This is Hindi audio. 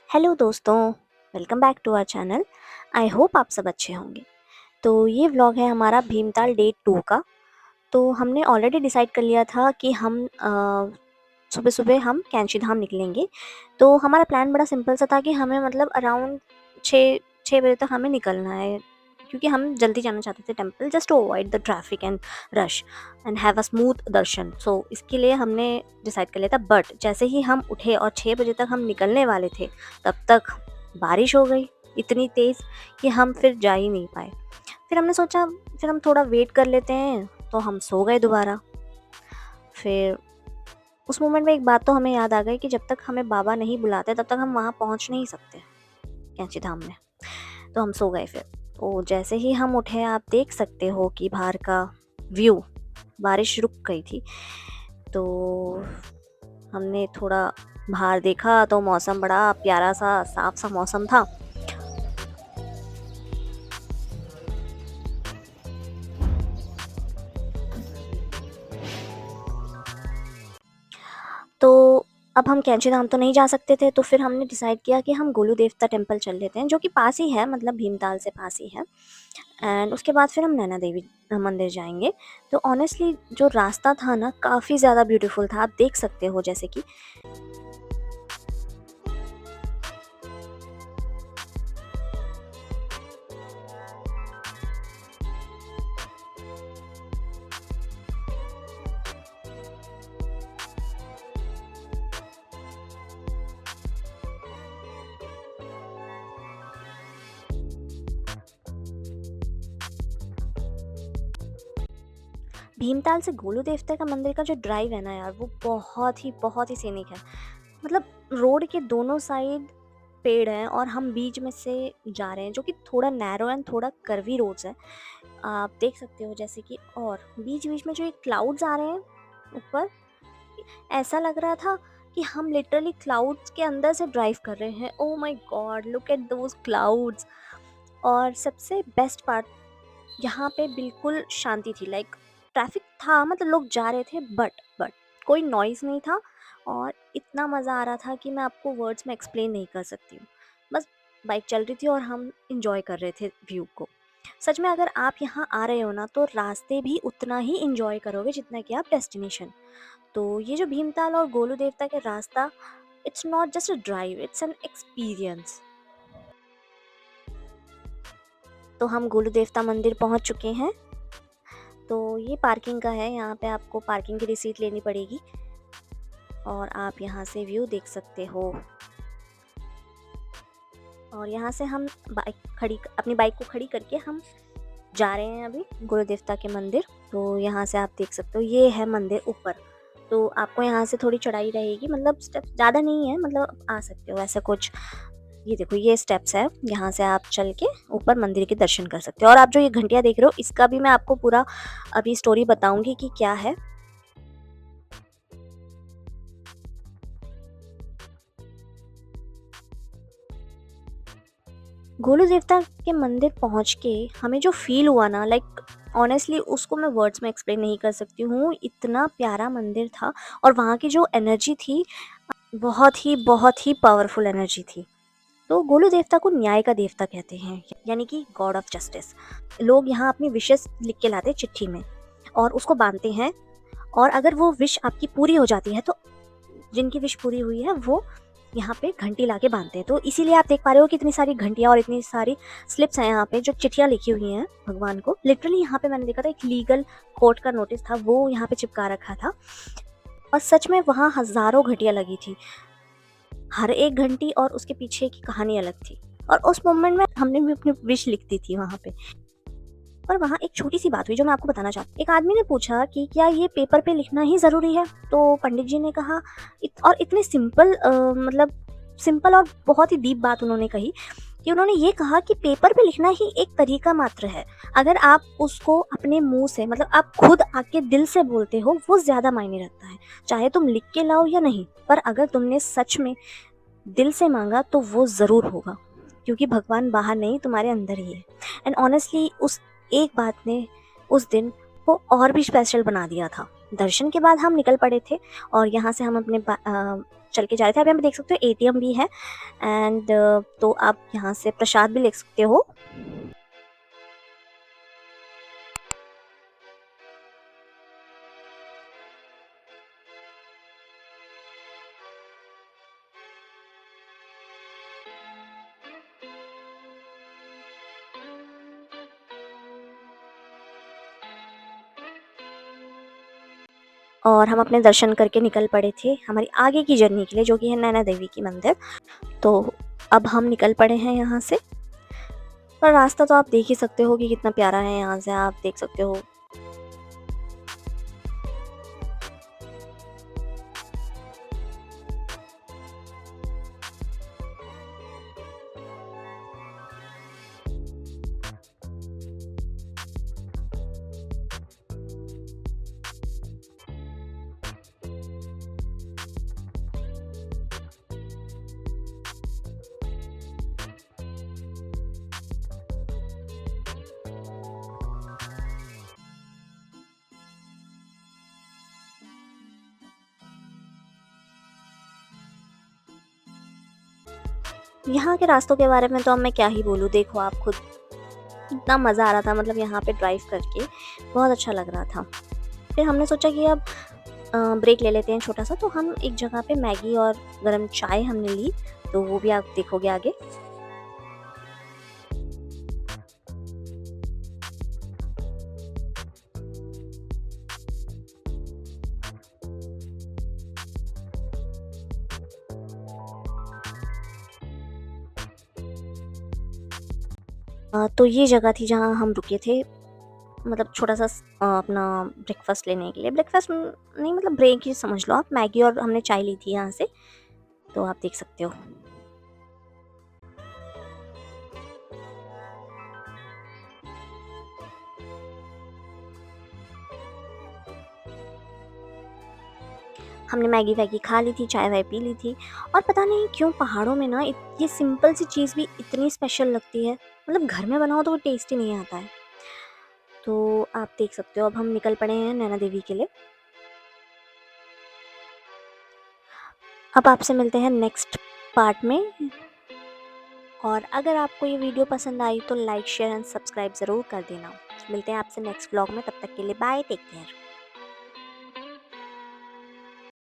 हेलो दोस्तों, welcome back to our channel. I hope आप सब अच्छे होंगे। तो ये व्लॉग है हमारा भीमताल डे 2 का। तो हमने ऑलरेडी डिसाइड कर लिया था कि हम सुबह सुबह हम कैंची धाम निकलेंगे। तो हमारा प्लान बड़ा सिंपल सा था कि हमें मतलब अराउंड 6 बजे तक हमें निकलना है, क्योंकि हम जल्दी जाना चाहते थे temple, just to avoid the traffic and rush and have a smooth darshan. So इसके लिए हमने डिसाइड कर लिया था। बट जैसे ही हम उठे और 6 बजे तक हम निकलने वाले थे, तब तक बारिश हो गई इतनी तेज़ कि हम फिर जा ही नहीं पाए। फिर हमने सोचा फिर हम थोड़ा वेट कर लेते हैं, तो हम सो गए दोबारा। फिर उस मोमेंट में एक बात तो हमें याद आ गई कि जब तक हमें बाबा नहीं बुलाते तब तक हम वहाँ पहुँच नहीं सकते कैंची धाम में। तो हम सो गए फिर। तो जैसे ही हम उठे, आप देख सकते हो कि बाहर का व्यू, बारिश रुक गई थी। तो हमने थोड़ा बाहर देखा तो मौसम बड़ा प्यारा सा साफ सा मौसम था। तो अब हम कैंची धाम तो नहीं जा सकते थे, तो फिर हमने डिसाइड किया कि हम गोलू देवता टेम्पल चल लेते हैं, जो कि पास ही है, मतलब भीमताल से पास ही है। एंड उसके बाद फिर हम नैना देवी मंदिर जाएंगे। तो ऑनेस्टली जो रास्ता था ना, काफ़ी ज़्यादा ब्यूटीफुल था। आप देख सकते हो जैसे कि भीमताल से गोलू देवता का मंदिर का जो ड्राइव है ना यार, वो बहुत ही सीनिक है। मतलब रोड के दोनों साइड पेड़ हैं और हम बीच में से जा रहे हैं, जो कि थोड़ा नैरो एंड थोड़ा कर्वी रोड्स है। आप देख सकते हो जैसे कि, और बीच बीच में जो ये क्लाउड्स आ रहे हैं ऊपर, ऐसा लग रहा था कि हम लिटरली क्लाउड्स के अंदर से ड्राइव कर रहे हैं। Oh my God, look at those clouds. और सबसे बेस्ट पार्ट, यहाँ पे बिल्कुल शांति थी। लाइक ट्रैफिक था, मतलब लोग जा रहे थे, बट कोई नॉइज़ नहीं था। और इतना मज़ा आ रहा था कि मैं आपको वर्ड्स में एक्सप्लेन नहीं कर सकती हूँ। बस बाइक चल रही थी और हम इंजॉय कर रहे थे व्यू को। सच में अगर आप यहाँ आ रहे हो ना, तो रास्ते भी उतना ही इंजॉय करोगे जितना कि आप डेस्टिनेशन। तो ये जो भीमताल और गोलू देवता के रास्ता, it's not just a drive, it's an experience. तो हम गोलू देवता मंदिर पहुँच चुके हैं। तो ये पार्किंग का है, यहाँ पे आपको पार्किंग की रिसीट लेनी पड़ेगी और आप यहाँ से व्यू देख सकते हो। और यहाँ से हम अपनी बाइक को खड़ी करके हम जा रहे हैं अभी गुरु देवता के मंदिर। तो यहाँ से आप देख सकते हो, ये है मंदिर ऊपर। तो आपको यहाँ से थोड़ी चढ़ाई रहेगी, मतलब स्टेप ज़्यादा नहीं है, मतलब आप आ सकते हो ऐसा कुछ। ये देखो, ये स्टेप्स है, यहाँ से आप चल के ऊपर मंदिर के दर्शन कर सकते हो। और आप जो ये घंटियाँ देख रहे हो, इसका भी मैं आपको पूरा अभी स्टोरी बताऊंगी कि क्या है। गोलू देवता के मंदिर पहुंच के हमें जो फील हुआ ना, लाइक ऑनेस्टली उसको मैं वर्ड्स में एक्सप्लेन नहीं कर सकती हूँ। इतना प्यारा मंदिर था और वहाँ की जो एनर्जी थी, बहुत ही पावरफुल एनर्जी थी। तो गोलू देवता को न्याय का देवता कहते हैं, यानी कि गॉड ऑफ जस्टिस। लोग यहाँ अपनी विशेस लिख के लाते चिट्ठी में और उसको बांधते हैं। और अगर वो विश आपकी पूरी हो जाती है, तो जिनकी विश पूरी हुई है वो यहाँ पे घंटी लाके बांधते हैं। तो इसीलिए आप देख पा रहे हो कि इतनी सारी घंटियाँ और इतनी सारी स्लिप्स हैं यहाँ पे, जो चिट्ठियाँ लिखी हुई हैं भगवान को। लिटरली यहाँ पे मैंने देखा था, एक लीगल कोर्ट का नोटिस था, वो यहाँ पे चिपका रखा था। और सच में वहाँ हज़ारों घंटियाँ लगी थी, हर एक घंटी और उसके पीछे की कहानी अलग थी। और उस मोमेंट में हमने भी अपनी विश लिख दी थी वहाँ पे। पर वहाँ एक छोटी-सी बात हुई जो मैं आपको बताना चाहती हूँ। एक आदमी ने पूछा कि क्या ये पेपर पे लिखना ही ज़रूरी है? तो पंडित जी ने कहा, और इतने सिंपल मतलब सिंपल और बहुत ही डीप बात उन्होंने कही, कि उन्होंने ये कहा कि पेपर पे लिखना ही एक तरीका मात्र है। अगर आप उसको अपने मुँह से, मतलब आप खुद आके दिल से बोलते हो, वो ज़्यादा मायने रखता है। चाहे तुम लिख के लाओ या नहीं, पर अगर तुमने सच में दिल से माँगा तो वो ज़रूर होगा, क्योंकि भगवान बाहर नहीं, तुम्हारे अंदर ही है। एंड ऑनेस्टली उस एक बात ने उस दिन को और भी स्पेशल बना दिया था। दर्शन के बाद हम निकल पड़े थे और यहाँ से हम अपने चल के जा रहे थे। आप यहाँ पे देख सकते हो एटीएम भी है एंड तो आप यहाँ से प्रसाद भी ले सकते हो। और हम अपने दर्शन करके निकल पड़े थे हमारी आगे की जर्नी के लिए, जो कि है नैना देवी की मंदिर। तो अब हम निकल पड़े हैं यहाँ से। पर रास्ता तो आप देख ही सकते हो कि कितना प्यारा है, यहाँ से आप देख सकते हो। यहाँ के रास्तों के बारे में तो अब मैं क्या ही बोलूँ, देखो आप खुद, इतना मज़ा आ रहा था, मतलब यहाँ पे ड्राइव करके बहुत अच्छा लग रहा था। फिर हमने सोचा कि अब ब्रेक ले लेते हैं छोटा सा, तो हम एक जगह पे मैगी और गरम चाय हमने ली, तो वो भी आप देखोगे आगे। तो ये जगह थी जहाँ हम रुके थे, मतलब छोटा सा अपना ब्रेकफास्ट लेने के लिए। ब्रेकफास्ट नहीं, मतलब ब्रेक ही समझ लो आप। मैगी और हमने चाय ली थी यहाँ से, तो आप देख सकते हो। हमने मैगी वैगी खा ली थी, चाय वाय पी ली थी। और पता नहीं क्यों पहाड़ों में ना ये सिंपल सी चीज़ भी इतनी स्पेशल लगती है, मतलब घर में बनाओ तो वो टेस्ट ही नहीं आता है। तो आप देख सकते हो अब हम निकल पड़े हैं नैना देवी के लिए। अब आपसे मिलते हैं नेक्स्ट पार्ट में। और अगर आपको ये वीडियो पसंद आई तो लाइक शेयर एंड सब्सक्राइब ज़रूर कर देना। मिलते हैं आपसे नेक्स्ट व्लॉग में, तब तक के लिए बाय, टेक केयर।